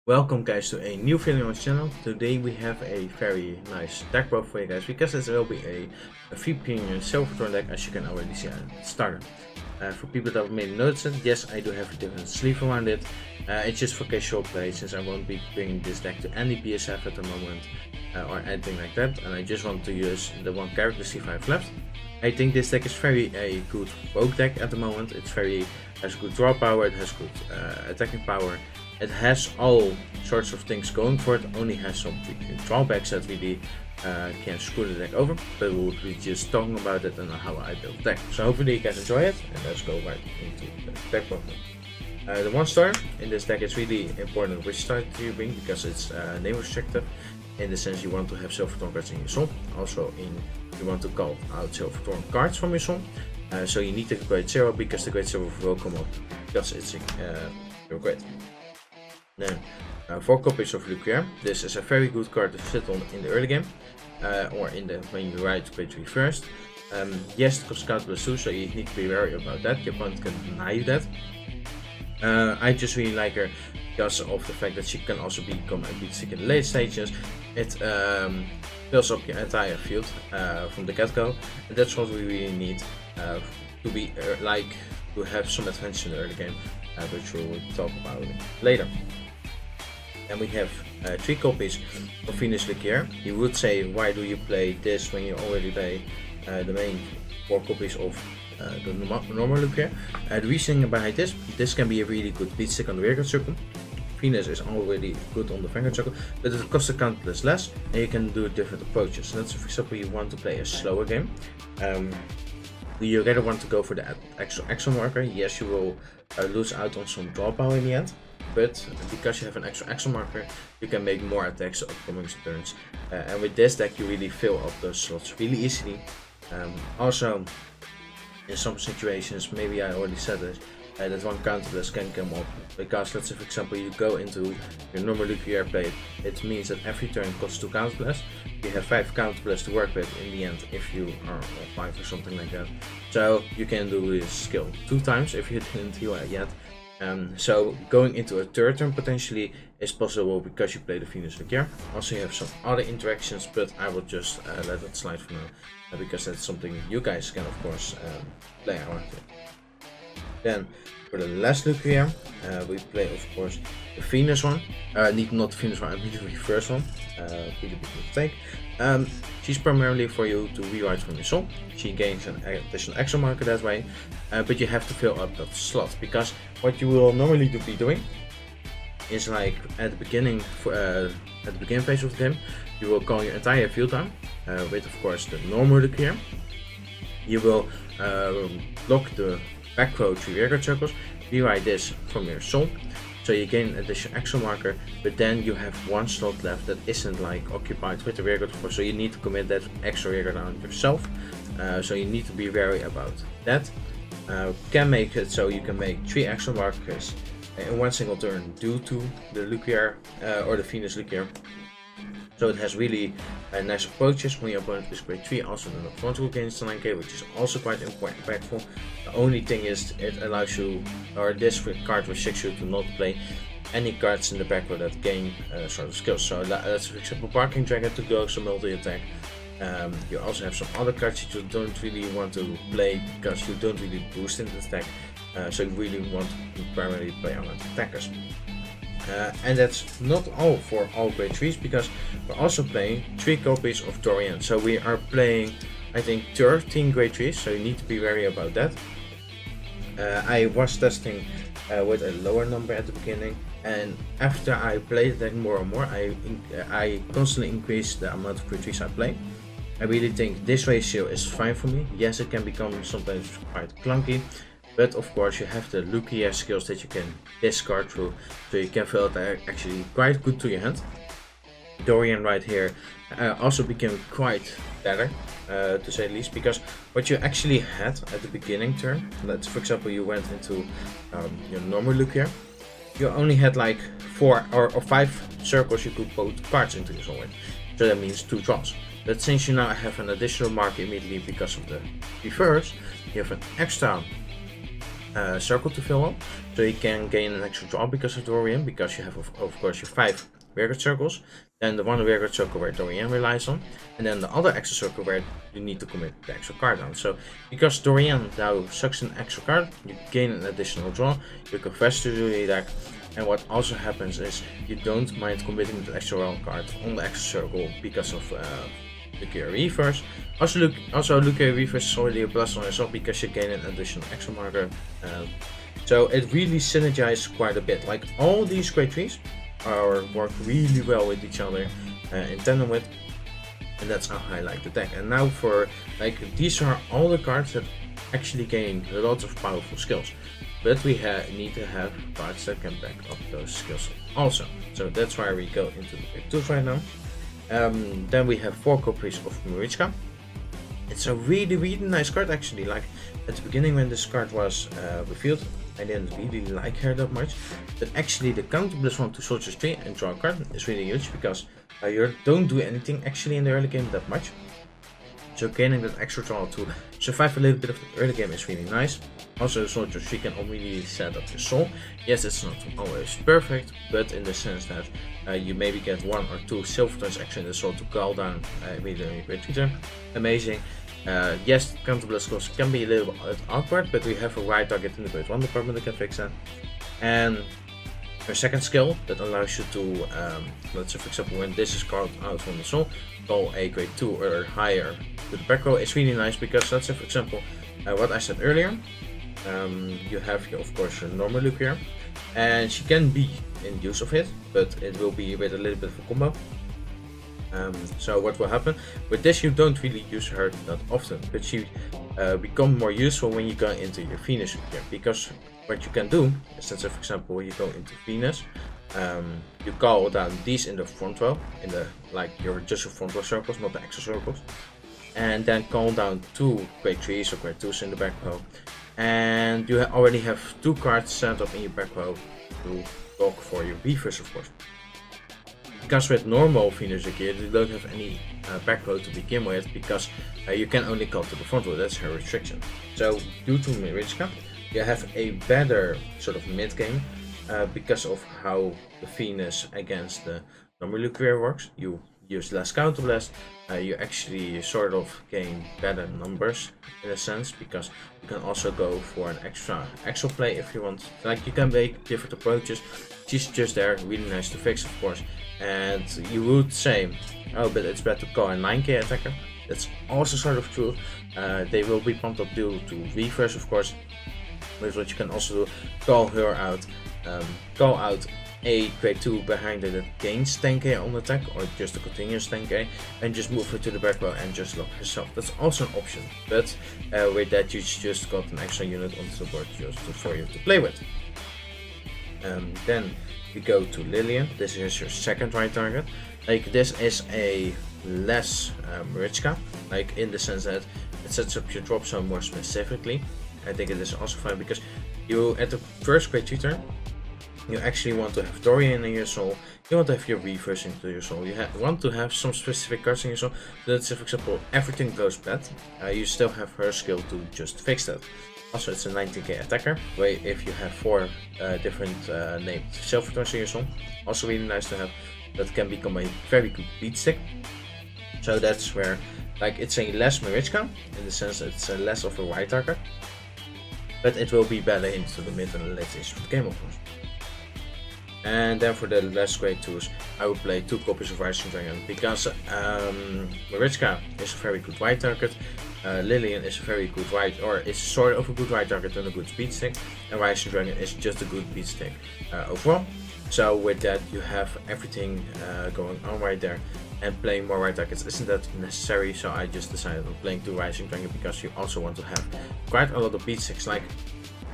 Welcome guys to a new video on the channel. Today we have a very nice deck build for you guys because it will be a VP Silver Thorn deck, as you can already see I started. For people that may notice it, yes, I do have a different sleeve around it. It's just for casual play, since I won't be bringing this deck to any BSF at the moment or anything like that, and I just want to use the one character sleeve I have left. I think this deck is very a good rogue deck at the moment. It has good draw power, it has good attacking power. It has all sorts of things going for it, only has some drawbacks that really can screw the deck over, but we'll be just talking about it and how I build the deck. So hopefully you guys enjoy it, and let's go right into the deck building. The one star in this deck is really important which star you bring, because it's name restrictive, in the sense you want to have Silver Thorn cards in your soul. Also you want to call out Silver Thorn cards from your soul. So you need the grade 0, because the grade 0 will come up because it's your grade. Then 4 copies of Lucier. This is a very good card to sit on in the early game, or when you ride grade 3 first. Yes, it costs counter +2, so you need to be wary about that. Your opponent can deny you that. I just really like her because of the fact that she can also become a beat stick in the late stages. It fills up your entire field from the get-go, and that's what we really need to be to have some advantage in the early game, which we will talk about later. And we have 3 copies of Venus Lucier. You would say, why do you play this when you already play the main 4 copies of the normal Lucier? The reasoning behind this can be a really good beat stick on the Vanguard circle. Venus is already good on the Vanguard circle, but it costs a countless less, and you can do different approaches. Let's, for example, you want to play a slower game. You either want to go for the extra marker. Yes, you will lose out on some draw power in the end, but because you have an extra marker, you can make more attacks upcoming turns. And with this deck, you really fill up those slots really easily. Also, in some situations, maybe I already said it, that one counterblast can come up, because let's say for example you go into your normal Lucier play, it means that every turn costs 2 counterblasts. You have 5 counterblasts to work with in the end if you are on 5 or something like that. So you can do this skill 2 times if you didn't heal it yet. So going into a third turn potentially is possible because you play the Venus Lucier. Also you have some other interactions, but I will just let it slide for now, because that's something you guys can of course play around with. Then for the last Lucier, we play of course the Venus one. Not the Venus one, I mean the first one. Really big mistake. She's primarily for you to rewrite from your soul. She gains an additional extra marker that way, but you have to fill up that slot, because what you will normally be doing is, like at the beginning phase of the game, you will call your entire field down with of course the normal Lucier. You will block the back row 3 Vanguard circles, rewrite this from your soul, so you gain an additional extra marker, but then you have 1 slot left that isn't like occupied with the Vanguard, so you need to commit that extra Vanguard on yourself. So you need to be wary about that. Can make it so you can make 3 extra markers in 1 single turn due to the Lucier or the Venus Lucier. So it has really nice approaches when your opponent is grade 3. Also the front row gains 9k, which is also quite impactful. The only thing is it allows you, or this card restricts you to not play any cards in the back row that gain sort of skills. So let's for example Barking Dragon to go some multi-attack. You also have some other cards that you don't really want to play because you don't really boost in the attack. So you really want to primarily play on attackers. And that's not all for all grade 3s, because we're also playing 3 copies of Thorn. So we are playing, I think, 13 grade 3s, so you need to be wary about that. I was testing with a lower number at the beginning, and after I played that more and more, I constantly increased the amount of grade 3s I play. I really think this ratio is fine for me. Yes, it can become sometimes quite clunky, but of course you have the Lucier skills that you can discard through, so you can feel it actually quite good to your hand. Dorian right here also became quite better, to say the least, because what you actually had at the beginning turn, let's for example you went into your normal Lucier, you only had like 4 or 5 circles you could put cards into your soul with. So that means 2 draws. But since you now have an additional marker immediately because of the reverse, you have an extra circle to fill up, so you can gain an extra draw because of Dorian, because you have of course your 5 Vanguard circles, then the one Vanguard circle where Dorian relies on, and then the other extra circle where you need to commit the extra card down. So because Dorian now sucks an extra card, you gain an additional draw, you can fast to the deck, and what also happens is you don't mind committing the extra round card on the extra circle because of Lucario Reverse. Also Lucario Reverse is already a plus on yourself because you gain an additional extra marker. So it really synergizes quite a bit. Like all these great trees work really well with each other in tandem with, and that's how I like the deck. And now for like these are all the cards that actually gain lots of powerful skills, but we need to have cards that can back up those skills also. So that's why we go into the big tools right now. Then we have 4 copies of Marichka. It's a really nice card actually. Like at the beginning when this card was revealed, I didn't really like her that much, but actually the counter +1 to Soldier's Tree and draw a card is really huge because you don't do anything actually in the early game that much. So gaining that extra draw to survive a little bit of the early game is really nice. Also Soldier's Tree can immediately set up your soul. Yes, it's not always perfect, but in the sense that you maybe get 1 or 2 Silver Thorns extra in the soul to call down immediately great treater. Amazing. Yes, counter blast skills can be a little bit awkward, but we have a right target in the grade 1 department that can fix that. And a second skill that allows you to, let's say for example when this is called out from the soul, call a grade 2 or higher to the back row is really nice because let's say for example what I said earlier, you have of course your normal Lucario, and she can be in use of it, but it will be with a little bit of a combo. So what will happen with this, you don't really use her that often, but she becomes more useful when you go into your Venus here, because what you can do is that, so for example, you go into Venus, you call down these in the front row, in the just your front row circles, not the extra circles, and then call down 2 grade 3s or grade 2s in the back row, and you already have 2 cards set up in your back row to block for your Reverse, of course. Because with normal Venus gear, you don't have any back row to begin with, because you can only call to the front row, that's her restriction. So due to Marichka, you have a better sort of mid game because of how the Venus against the normal Lucario works. You use less counter blast, you actually sort of gain better numbers in a sense, because you can also go for an extra play if you want. Like you can make different approaches. She's just there, really nice to fix of course. And you would say, oh, but it's better to call a 9k attacker. That's also sort of true. They will be pumped up due to Reverse of course. But what you can also do, call her out, call out a grade 2 behind her that gains 10k on attack, or just a continuous 10k, and just move her to the back row and just lock herself. That's also an option, but with that you just got an extra unit onto the board just for you to play with. Then we go to Lillian. This is your second right target. Like this is a less Marichka, like in the sense that it sets up your drop zone more specifically. I think it is also fine because you at the first grade tutor, you actually want to have Dorian in your soul, you want to have your Reverse into your soul, you want to have some specific cards in your soul, so that for example everything goes bad, you still have her skill to just fix that. Also it's a 19k attacker, where if you have 4 different named Silver Thorns in your soul, also really nice to have, that can become a very good beat stick. So that's where like it's a less Marichka, in the sense that it's a less of a right target, but it will be better into the mid and the late stage of the game of course. And then for the last grade 2s, I will play 2 copies of Rising Dragon, because Marichka is a very good right target, Lillian is a very good right, or is sort of a good right target and a good speed stick, and Rising Dragon is just a good beat stick overall. So with that you have everything going on right there, and playing more right targets isn't that necessary, so I just decided on playing 2 Rising Dragon, because you also want to have quite a lot of beat sticks. Like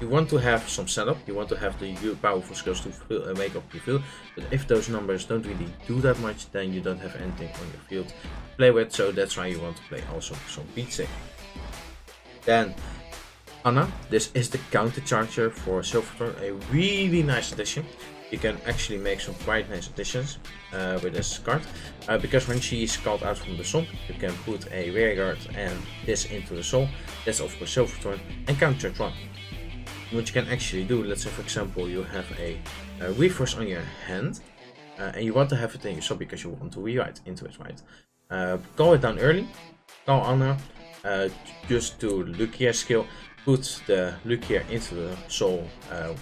you want to have some setup, you want to have the powerful skills to make up your field, but if those numbers don't really do that much, then you don't have anything on your field to play with, so that's why you want to play also some beat stick. Then Anna, this is the counter charger for Silver Thorn, a really nice addition. You can actually make some quite nice additions with this card, because when she is called out from the soul, you can put a Vanguard and this into the soul. That's of course Silver Thorn, and counter charge 1. what you can actually do, let's say for example you have a reverse on your hand, and you want to have it in your soul because you want to rewrite into it, right? Call it down early, call Anna, just do Lucia skill, put the Lucia into the soul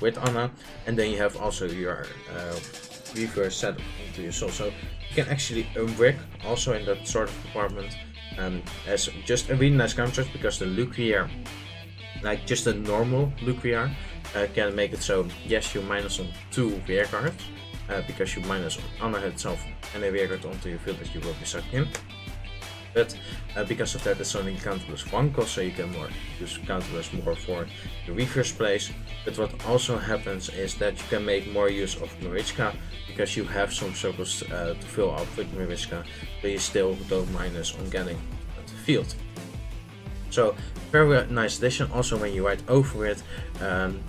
with Anna, and then you have also your reverse set into your soul. So you can actually unbrick also in that sort of department as just a really nice counter, because the Lucia, like just a normal Lucia, can make it so yes, you minus on 2 Vanguard, because you minus on Anna itself and a Vanguard onto your field that you will be sucking in. But because of that, it's only counterless 1 cost, so you can use counterless more for the reverse plays. But what also happens is that you can make more use of Marichka, because you have some circles to fill up with Marichka, but you still don't minus on getting at the field. So very nice addition. Also when you write over it,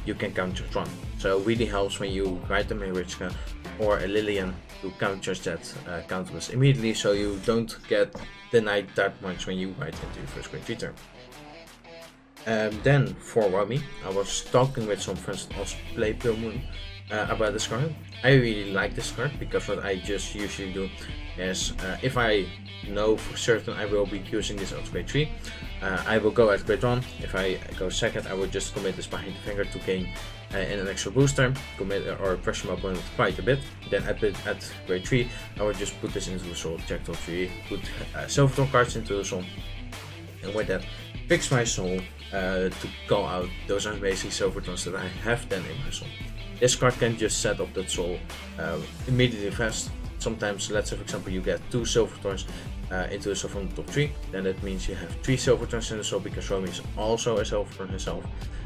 you can counter Thorn. So it really helps when you write a Marichka or a Lillian to counter that counterless immediately, so you don't get denied that much when you write into your first grade cheater. Then for Wami, I was talking with some friends that also play Pale Moon about this card. I really like this card because what I just usually do is, if I know for certain I will be using this at grade 3, I will go at grade 1. If I go second, I will just commit this behind the finger to gain in an extra booster, commit or pressure my opponent quite a bit. Then at grade 3, I will just put this into the soul, check top 3, put Silver Thorns cards into the soul, and with that fix my soul to call out those amazing Silver Thorns that I have then in my soul. This card can just set up that soul immediately fast. Sometimes, let's say for example, you get 2 Silver Thorns into the soul from the top 3, then that means you have 3 Silver Thorns in the soul, because Romy is also a Silver Thorn herself.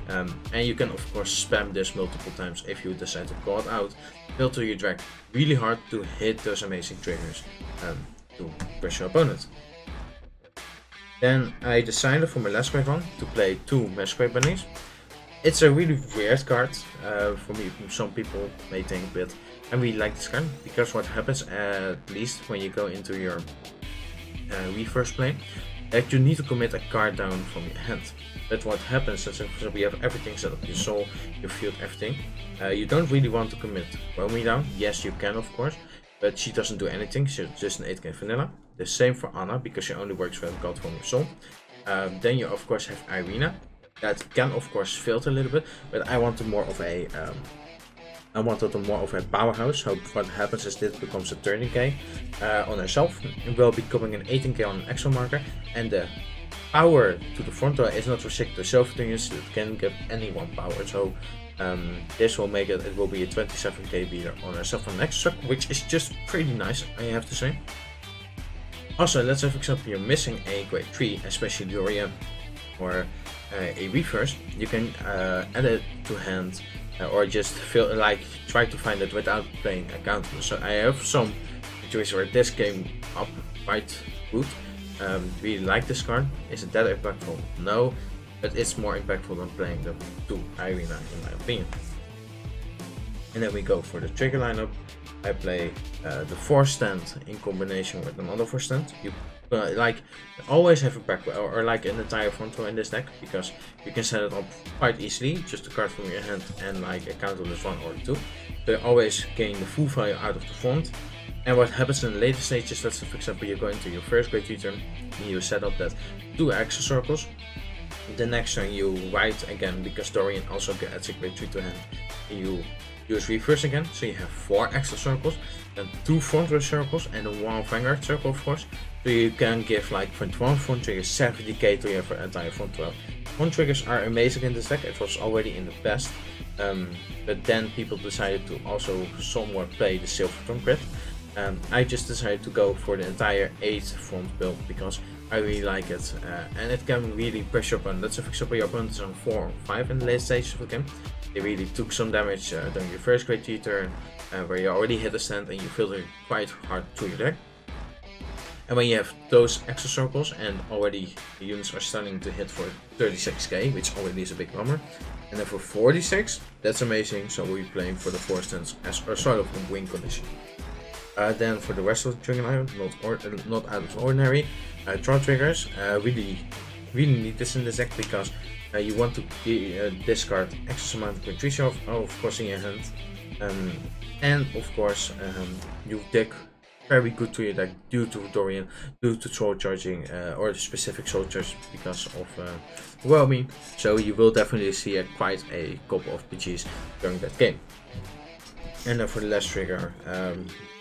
And you can of course spam this multiple times if you decide to call it out, filter your drag really hard to hit those amazing triggers to pressure your opponent. Then I decided for my last grade 1 to play 2 Masquerade Bunnies. It's a really weird card for me. Some people may think, but I really like this card because what happens, at least when you go into your reverse play, that you need to commit a card down from your hand. But what happens is, for example, you have everything set up, your soul, your field, everything. You don't really want to commit Romy down. Yes, you can of course, but she doesn't do anything. She's just an 8k vanilla. The same for Anna, because she only works with God from your soul. Then you of course have Irina. That can of course filter a little bit, but I wanted more of a powerhouse. So what happens is this becomes a 30k on herself. It will becoming an 18k on an extra marker, and the power to the front row is not restricted to Silver Thorns. It can give anyone power. So this will make it will be a 27k beater on herself on next truck, which is just pretty nice, I have to say. Also, let's say for example you're missing a grade 3, especially Dorian or a reverse, you can add it to hand, or just feel like try to find it without playing a counter. So I have some situations where this came up quite good. Really like this card. Is it that impactful? No, but it's more impactful than playing the 2 Irina in my opinion. And then we go for the trigger lineup. I play the 4 stand in combination with another 4 stand. You like always have a back or like an entire front row in this deck, because you can set it up quite easily, just a card from your hand and like a counterless 1 or 2. So you always gain the full value out of the front. And what happens in the later stages, let's say for example you go into your first grade 3 turn and you set up that 2 extra circles. The next turn you write again, because Dorian also gets a grade 3 to hand. You use reverse again, so you have 4 extra circles, then 2 front row circles and 1 Vanguard circle of course. So you can give like for 1 front trigger 70k to your entire front row. Front triggers are amazing in this deck. It was already in the past, but then people decided to also somewhat play the Silver Thorns grid. I just decided to go for the entire 8 front build because I really like it, and it can really pressure opponent. Let's say for example your opponent is on 4 or 5 in the late stages of the game. They really took some damage during your first grade 3 turn, where you already hit a stand and you filter quite hard through your deck. And when you have those extra circles and already the units are starting to hit for 36k, which already is a big number, and then for 46, that's amazing. So we're playing for the 4 stands as a sort of a win condition. Then for the rest of the trigger lineup, not out of the ordinary, draw triggers. Really need this in this deck because You want to discard X amount of creatures of course in your hand, and of course you deck very good to your deck due to Dorian, due to soul charging or specific soul charge because of overwhelming. So you will definitely see quite a couple of PGs during that game. And then for the last trigger,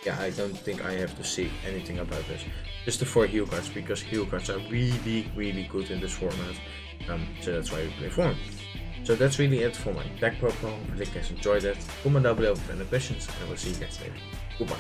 yeah, I don't think I have to say anything about this. Just the 4 heal cards, because heal cards are really good in this format. So that's why we play Thorn. So that's really it for my deck profile. Hopefully you guys enjoyed it. Comment down below with any questions, and we'll see you guys later. Goodbye.